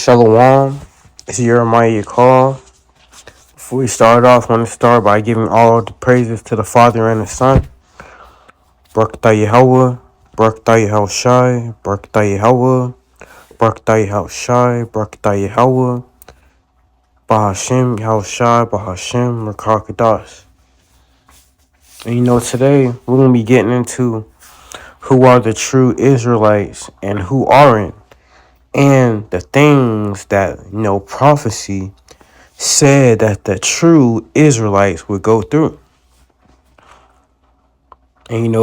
Shalom, it's Jeremiah call. Before we start off, I want to start by giving all the praises to the Father and the Son. Barakatah Yahweh, Barakatah Yahushai, Barakatah Yahweh, Barakatah Yahushai, Barakatah Yahweh, Bahashem Yahushai, Bahashem Rakakadas. And today we're going to be getting into who are the true Israelites and who aren't, and the things that, prophecy said that the true Israelites would go through. And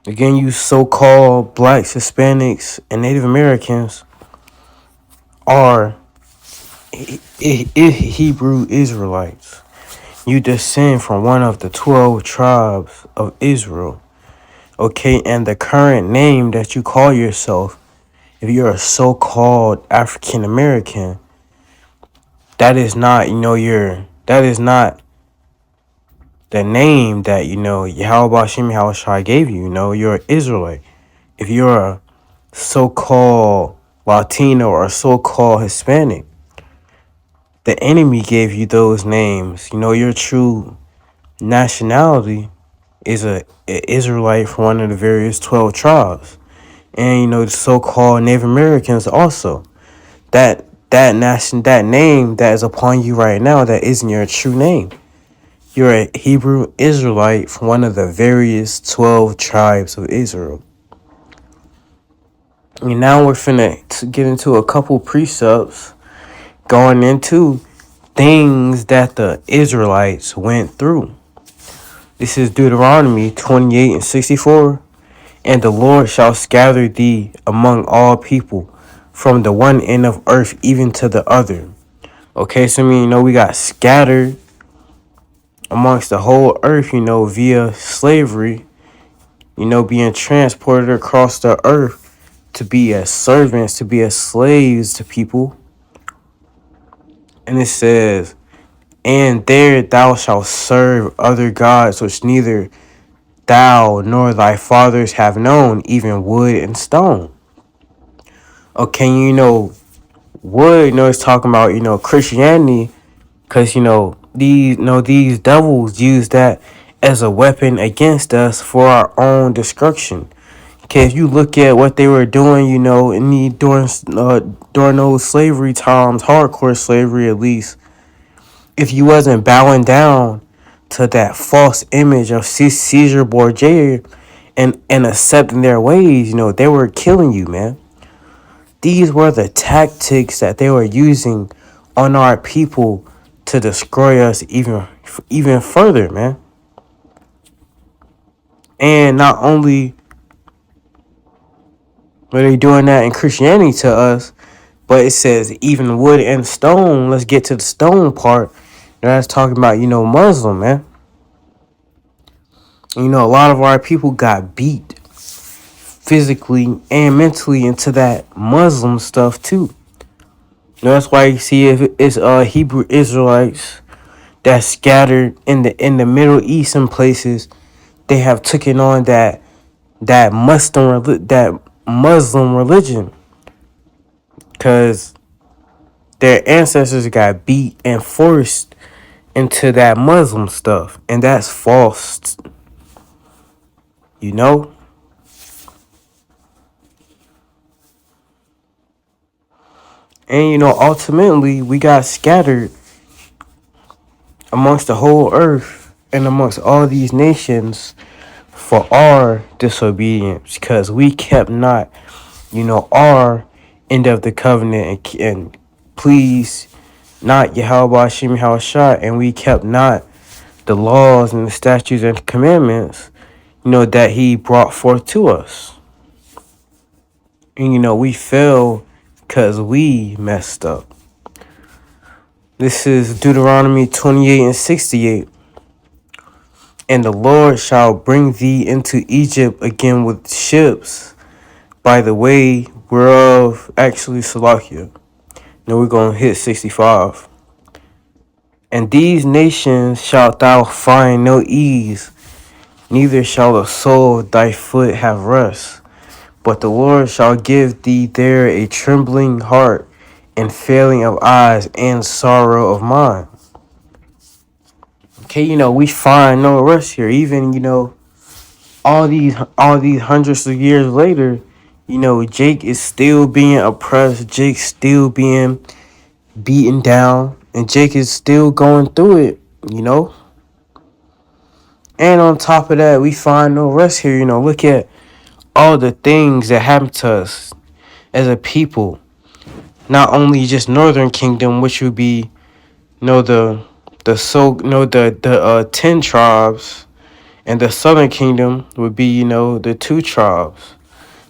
again, you so-called blacks, Hispanics, and Native Americans are Hebrew Israelites. You descend from one of the 12 tribes of Israel. Okay, and the current name that you call yourself, if you're a so-called African American, that is not, that is not the name that, Yahweh Shem Yahushua gave you. You're an Israelite. If you're a so-called Latino or so-called Hispanic, the enemy gave you those names. Your true nationality is a Israelite from one of the various 12 tribes. And, the so-called Native Americans also. That name that is upon you right now, that isn't your true name. You're a Hebrew Israelite from one of the various 12 tribes of Israel. And now we're finna get into a couple precepts going into things that the Israelites went through. This is Deuteronomy 28:64. And the Lord shall scatter thee among all people, from the one end of earth even to the other. Okay, so we got scattered amongst the whole earth, via slavery, being transported across the earth to be as servants, to be as slaves to people. And it says, and there thou shalt serve other gods which neither thou nor thy fathers have known, even wood and stone. Okay, wood, it's talking about, Christianity, because, these devils use that as a weapon against us for our own destruction. Okay, if you look at what they were doing, during those slavery times, hardcore slavery at least, if you wasn't bowing down to that false image of Caesar Borgia and accepting their ways, they were killing you, man. These were the tactics that they were using on our people to destroy us even further, man. And not only were they doing that in Christianity to us, but it says even wood and stone. Let's get to the stone part. That's talking about, Muslim, man. A lot of our people got beat physically and mentally into that Muslim stuff too. That's why you see if it's Hebrew Israelites that's scattered in the Middle East and places, they have taken on that Muslim religion, because their ancestors got beat and forced into that Muslim stuff, and that's false. And ultimately we got scattered amongst the whole earth and amongst all these nations for our disobedience, because we kept not, our end of the covenant and please not Yahweh Shem Yahushua, and we kept not the laws and the statutes and commandments, that he brought forth to us. And we fell because we messed up. This is Deuteronomy 28:68. And the Lord shall bring thee into Egypt again with ships, by the way whereof, actually, Salakia. Now we're going to hit 65. And these nations shalt thou find no ease, neither shall the sole of thy foot have rest. But the Lord shall give thee there a trembling heart, and failing of eyes, and sorrow of mind. Okay, we find no rest here. Even, all these hundreds of years later, Jake is still being oppressed. Jake's still being beaten down, and Jake is still going through it. And on top of that, we find no rest here. Look at all the things that happened to us as a people. Not only just Northern Kingdom, which would be, the 10 tribes, and the Southern Kingdom would be, the 2 tribes,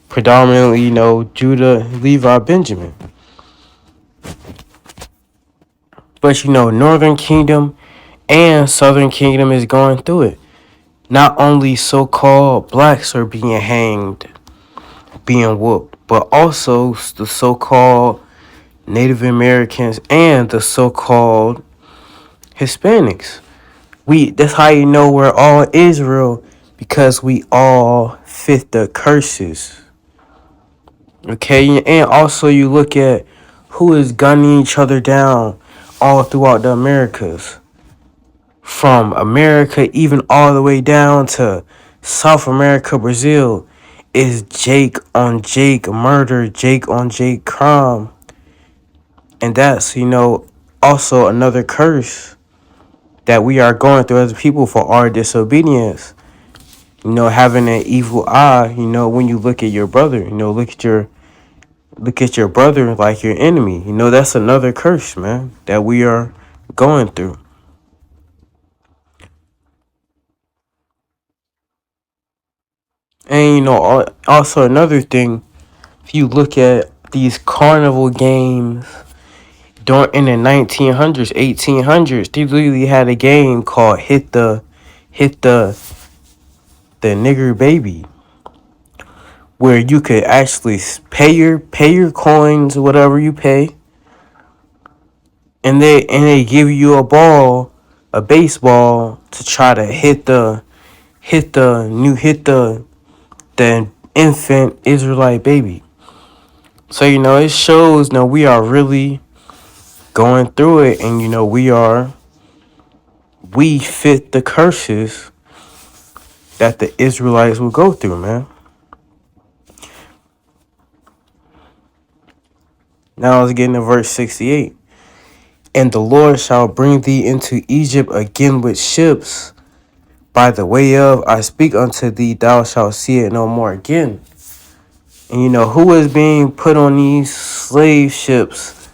predominantly, Judah, Levi, Benjamin. But Northern Kingdom and Southern Kingdom is going through it. Not only so-called blacks are being hanged, being whooped, but also the so-called Native Americans and the so-called Hispanics. That's how you know we're all Israel, because we all fit the curses. Okay, and also you look at who is gunning each other down all throughout the Americas. From America even all the way down to South America, Brazil, is Jake on Jake murder, Jake on Jake crime. And that's, also another curse that we are going through as people for our disobedience. Having an evil eye, when you look at your brother, look at your brother like your enemy. That's another curse, man, that we are going through. And also another thing, if you look at these carnival games during in the 1900s, 1800s, they literally had a game called hit the nigger baby, where you could actually pay your coins, whatever you pay, and they give you a ball, a baseball, to try to hit the infant Israelite baby. So it shows we are really going through it, and we fit the curses that the Israelites will go through, man. Now let's get into verse 68. And the Lord shall bring thee into Egypt again with ships. By the way of, I speak unto thee, thou shalt see it no more again. And who is being put on these slave ships,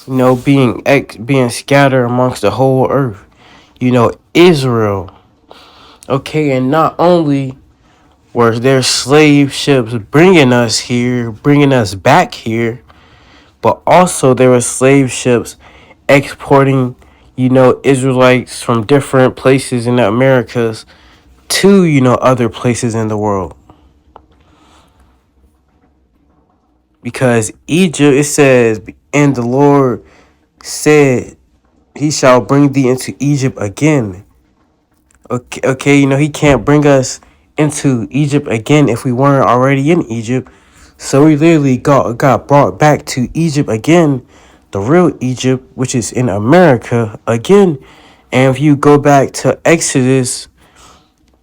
being scattered amongst the whole earth? Israel. Okay, and not only were there slave ships bringing us here, bringing us back here, but also there were slave ships exporting, Israelites from different places in the Americas to, other places in the world. Because Egypt, it says, and the Lord said, he shall bring thee into Egypt again. Okay, he can't bring us into Egypt again if we weren't already in Egypt. So we literally got brought back to Egypt again, the real Egypt, which is in America again. And if you go back to Exodus,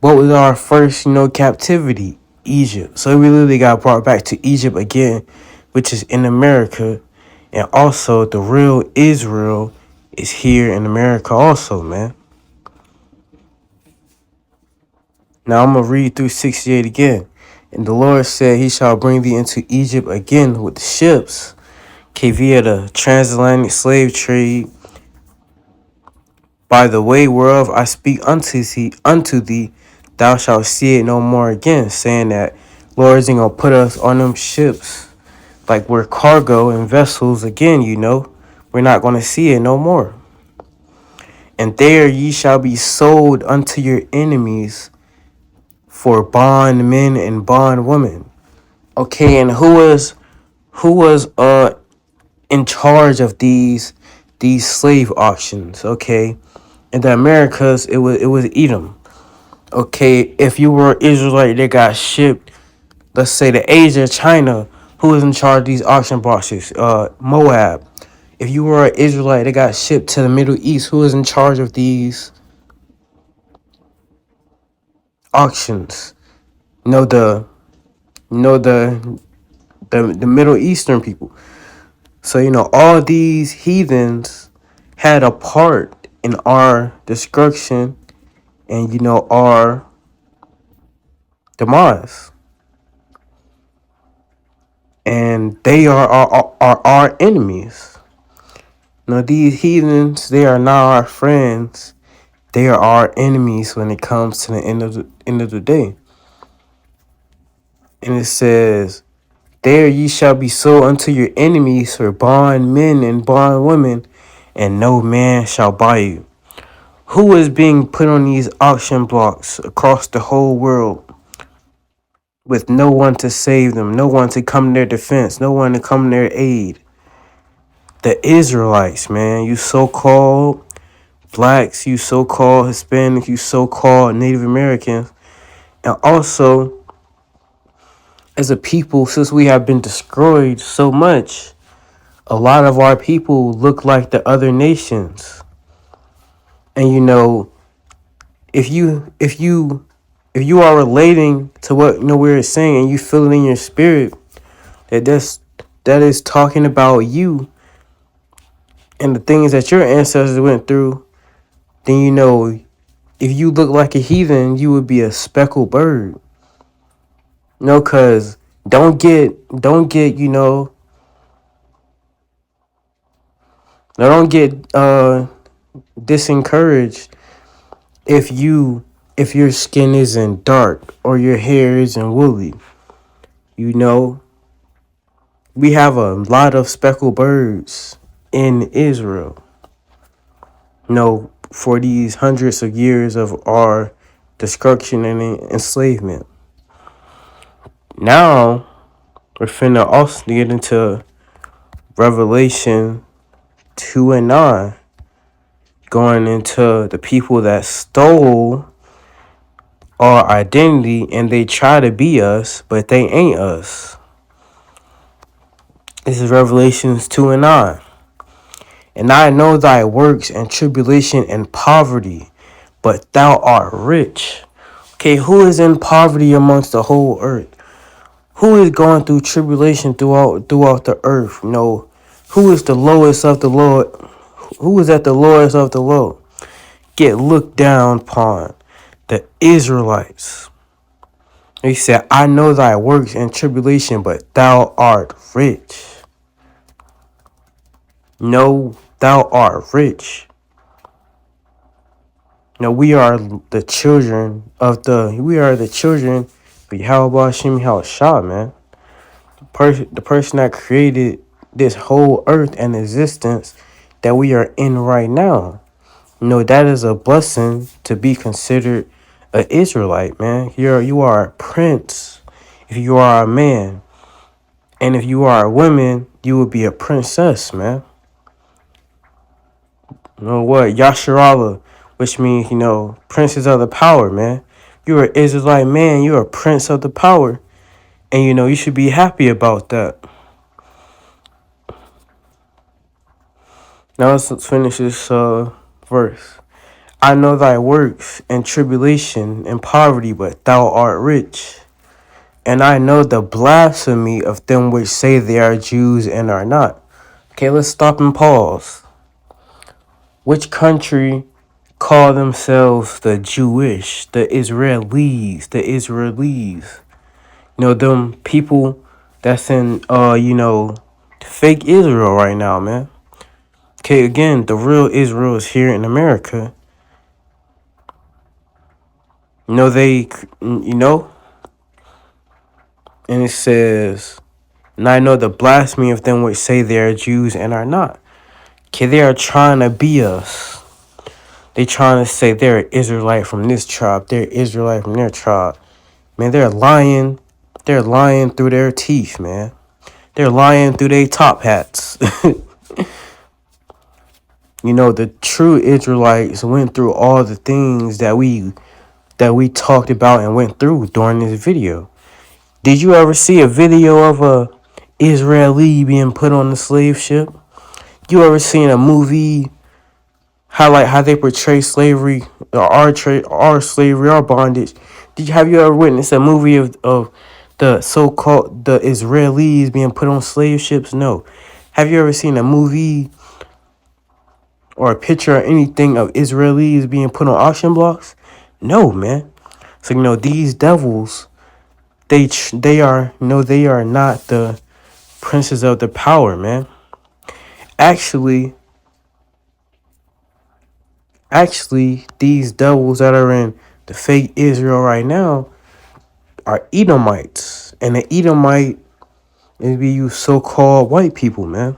what was our first, captivity? Egypt. So we literally got brought back to Egypt again, which is in America. And also the real Israel is here in America also, man. Now I'm going to read through 68 again. And the Lord said, he shall bring thee into Egypt again with the ships, via the transatlantic slave trade, by the way whereof I speak unto thee, thou shalt see it no more again. Saying that Lord isn't going to put us on them ships like we're cargo and vessels again, We're not going to see it no more. And there ye shall be sold unto your enemies for bondmen and bondwomen. Okay, and who was in charge of these slave auctions? Okay, in the Americas, it was Edom. Okay, if you were Israelite that got shipped let's say the Asia, China, who is in charge of these auction boxes? Moab. If you were an Israelite that got shipped to the Middle East, who is in charge of these auctions? You know the Middle Eastern people. So all these heathens had a part in our destruction and our demise. And they are our enemies. These heathens, they are not our friends. They are our enemies when it comes to the end of the day. And it says, there ye shall be sold unto your enemies for bondmen and bondwomen, and no man shall buy you. Who is being put on these auction blocks across the whole world with no one to save them, no one to come to their defense, no one to come to their aid? The Israelites, man. You so-called blacks, you so-called Hispanics, you so-called Native Americans. And also, as a people, since we have been destroyed so much, a lot of our people look like the other nations. And if you are relating to what we're saying and you feel it in your spirit that is talking about you and the things that your ancestors went through, then if you look like a heathen, you would be a speckled bird. Cause don't get disencouraged if your skin isn't dark or your hair isn't woolly. We have a lot of speckled birds in Israel. For these hundreds of years of our destruction and enslavement. Now we're finna also get into Revelation 2 and 9, going into the people that stole our identity and they try to be us, but they ain't us. This is Revelations 2 and 9. And I know thy works and tribulation and poverty, but thou art rich. Okay, who is in poverty amongst the whole earth? Who is going through tribulation throughout the earth? Who is the lowest of the low? Who is at the lowest of the low? Get looked down upon. The Israelites. He said, I know thy works and tribulation, but thou art rich. No, thou art rich. We are the children of Yahweh Shem Shah, man. The person that created this whole earth and existence that we are in right now. That is a blessing to be considered an Israelite, man. You are a prince if you are a man. And if you are a woman, you would be a princess, man. Yasharallah, which means, princes of the power, man. You're an Israelite man, you're a prince of the power. And you should be happy about that. Now let's finish this verse. I know thy works and tribulation and poverty, but thou art rich. And I know the blasphemy of them which say they are Jews and are not. Okay, let's stop and pause. Which country call themselves the Jewish, the Israelis? Them people that's in, fake Israel right now, man. Okay, again, the real Israel is here in America. And it says, and I know the blasphemy of them which say they are Jews and are not. Okay, they are trying to be us. They trying to say they're Israelite from this tribe, they're Israelite from their tribe. Man, they're lying. They're lying through their teeth, man. They're lying through their top hats. The true Israelites went through all the things that we talked about and went through during this video. Did you ever see a video of a Israeli being put on a slave ship? You ever seen a movie highlight how they portray slavery or our slavery, our bondage? Have you ever witnessed a movie of the so-called the Israelis being put on slave ships? No. Have you ever seen a movie or a picture or anything of Israelis being put on auction blocks? No, man. So these devils, they are they are not the princes of the power, man. Actually, these devils that are in the fake Israel right now are Edomites, and the Edomite is be you so-called white people, man.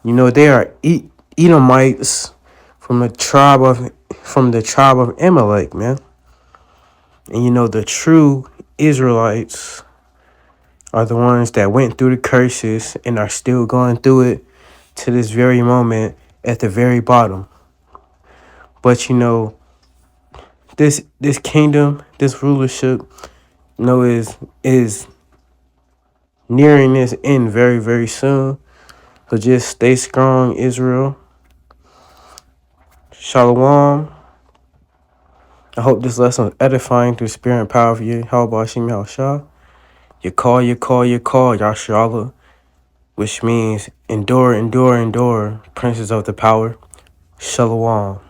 They are Edomites from the tribe of Amalek, man. And the true Israelites are the ones that went through the curses and are still going through it to this very moment at the very bottom. But this kingdom, this rulership, is nearing its end very, very soon. So just stay strong, Israel. Shalom. I hope this lesson was edifying through spirit and power of you. How about Shim Shah? You call, Yashala, which means endure, endure, endure, princes of the power. Shalom.